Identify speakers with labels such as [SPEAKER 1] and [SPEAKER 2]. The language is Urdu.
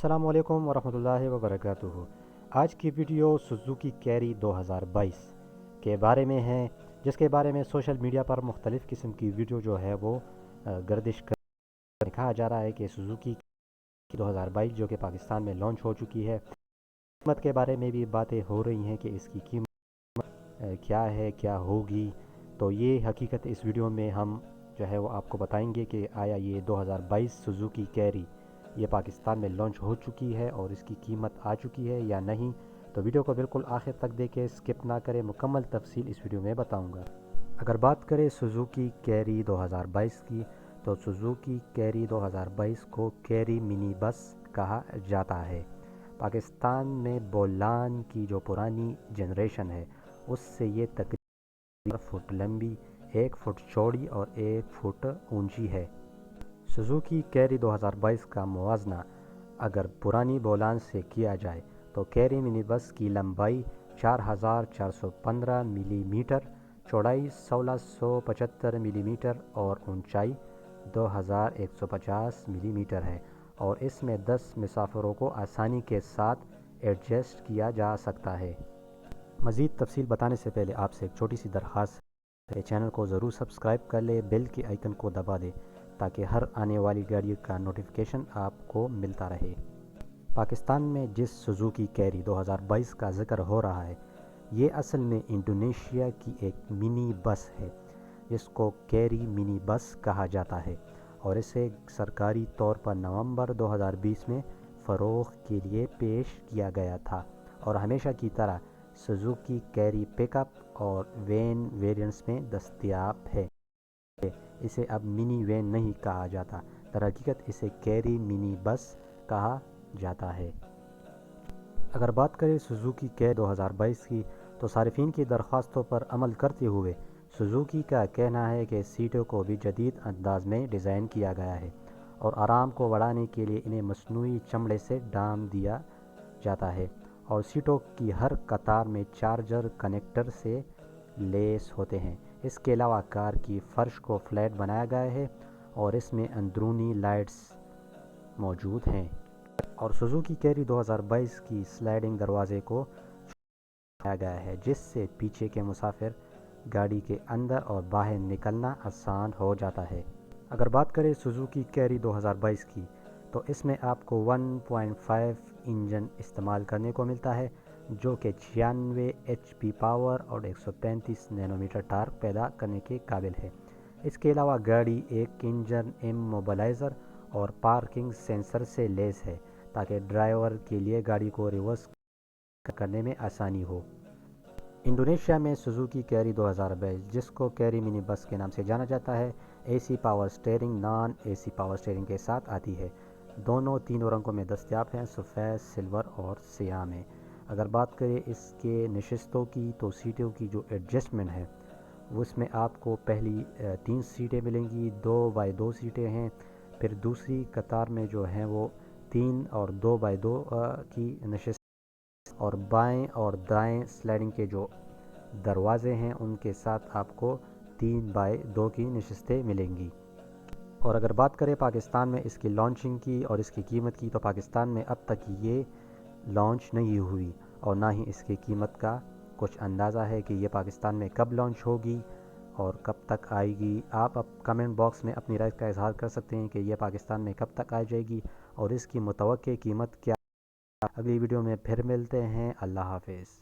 [SPEAKER 1] السلام علیکم ورحمۃ اللہ وبرکاتہ۔ آج کی ویڈیو سوزوکی کیری 2022 کے بارے میں ہے، جس کے بارے میں سوشل میڈیا پر مختلف قسم کی ویڈیو جو ہے وہ گردش کر کہا جا رہا ہے کہ سوزوکی 2022 جو کہ پاکستان میں لانچ ہو چکی ہے، قیمت کے بارے میں بھی باتیں ہو رہی ہیں کہ اس کی قیمت کیا ہے، کیا ہوگی۔ تو یہ حقیقت اس ویڈیو میں ہم جو ہے وہ آپ کو بتائیں گے کہ آیا یہ 2022 سوزوکی کیری یہ پاکستان میں لانچ ہو چکی ہے اور اس کی قیمت آ چکی ہے یا نہیں۔ تو ویڈیو کو بالکل آخر تک دیکھیں، سکپ نہ کریں، مکمل تفصیل اس ویڈیو میں بتاؤں گا۔ اگر بات کریں سوزوکی کیری 2022 کی، تو سوزوکی کیری 2022 کو کیری منی بس کہا جاتا ہے۔ پاکستان میں بولان کی جو پرانی جنریشن ہے اس سے یہ تقریباً 4 فٹ لمبی، 1 فٹ چوڑی اور 1 فٹ اونچی ہے۔ سوزوکی کیری 2022 کا موازنہ اگر پرانی بولان سے کیا جائے تو کیری منی بس کی لمبائی 4415 ملی میٹر، چوڑائی 1675 ملی میٹر اور اونچائی 2150 ملی میٹر ہے، اور اس میں 10 مسافروں کو آسانی کے ساتھ ایڈجسٹ کیا جا سکتا ہے۔ مزید تفصیل بتانے سے پہلے آپ سے ایک چھوٹی سی درخواست ہے، چینل کو ضرور سبسکرائب کر لیں، بیل کے آئیکن کو دبا دیں تاکہ ہر آنے والی گاڑی کا نوٹیفیکیشن آپ کو ملتا رہے۔ پاکستان میں جس سوزوکی کیری 2022 کا ذکر ہو رہا ہے، یہ اصل میں انڈونیشیا کی ایک منی بس ہے جس کو کیری منی بس کہا جاتا ہے، اور اسے سرکاری طور پر نومبر 2020 میں فروغ کے لیے پیش کیا گیا تھا، اور ہمیشہ کی طرح سوزوکی کیری پک اپ اور وین ویریئنٹس میں دستیاب ہے۔ اسے اب منی وین نہیں کہا جاتا، درحقیقت اسے کیری منی بس کہا جاتا ہے۔ اگر بات کریں سوزوکی کیری 2022 کی، تو صارفین کی درخواستوں پر عمل کرتے ہوئے سوزوکی کا کہنا ہے کہ سیٹوں کو بھی جدید انداز میں ڈیزائن کیا گیا ہے، اور آرام کو بڑھانے کے لیے انہیں مصنوعی چمڑے سے ڈھانپ دیا جاتا ہے، اور سیٹوں کی ہر قطار میں چارجر کنیکٹر سے لیس ہوتے ہیں۔ اس کے علاوہ کار کی فرش کو فلیٹ بنایا گیا ہے اور اس میں اندرونی لائٹس موجود ہیں، اور سوزوکی کیری 2022 کی سلائڈنگ دروازے کو بنایا گیا ہے جس سے پیچھے کے مسافر گاڑی کے اندر اور باہر نکلنا آسان ہو جاتا ہے۔ اگر بات کریں سوزوکی کیری 2022 کی، تو اس میں آپ کو 1.5 انجن استعمال کرنے کو ملتا ہے جو کہ 96 ایچ پی پاور اور 135 نینو میٹر ٹارک پیدا کرنے کے قابل ہے۔ اس کے علاوہ گاڑی ایک انجن اموبلائزر اور پارکنگ سینسر سے لیس ہے تاکہ ڈرائیور کے لیے گاڑی کو ریورس کرنے میں آسانی ہو۔ انڈونیشیا میں سوزوکی کیری 2022 جس کو کیری منی بس کے نام سے جانا جاتا ہے، اے سی پاور سٹیئرنگ، نان اے سی پاور سٹیئرنگ کے ساتھ آتی ہے۔ دونوں تینوں رنگوں میں دستیاب ہیں، سفید، سلور اور سیاہ میں۔ اگر بات کریں اس کے نشستوں کی، تو سیٹوں کی جو ایڈجسٹمنٹ ہے اس میں آپ کو پہلی 3 سیٹیں ملیں گی، 2x2 سیٹیں ہیں، پھر دوسری قطار میں جو ہیں وہ 3 اور 2x2 کی نشست، اور بائیں اور دائیں سلائڈنگ کے جو دروازے ہیں ان کے ساتھ آپ کو 3x2 کی نشستیں ملیں گی۔ اور اگر بات کریں پاکستان میں اس کی لانچنگ کی اور اس کی قیمت کی، تو پاکستان میں اب تک یہ لانچ نہیں ہوئی، اور نہ ہی اس کی قیمت کا کچھ اندازہ ہے کہ یہ پاکستان میں کب لانچ ہوگی اور کب تک آئے گی۔ آپ اب کمنٹ باکس میں اپنی رائے کا اظہار کر سکتے ہیں کہ یہ پاکستان میں کب تک آ جائے گی اور اس کی متوقع قیمت کیا۔ اگلی ویڈیو میں پھر ملتے ہیں، اللہ حافظ۔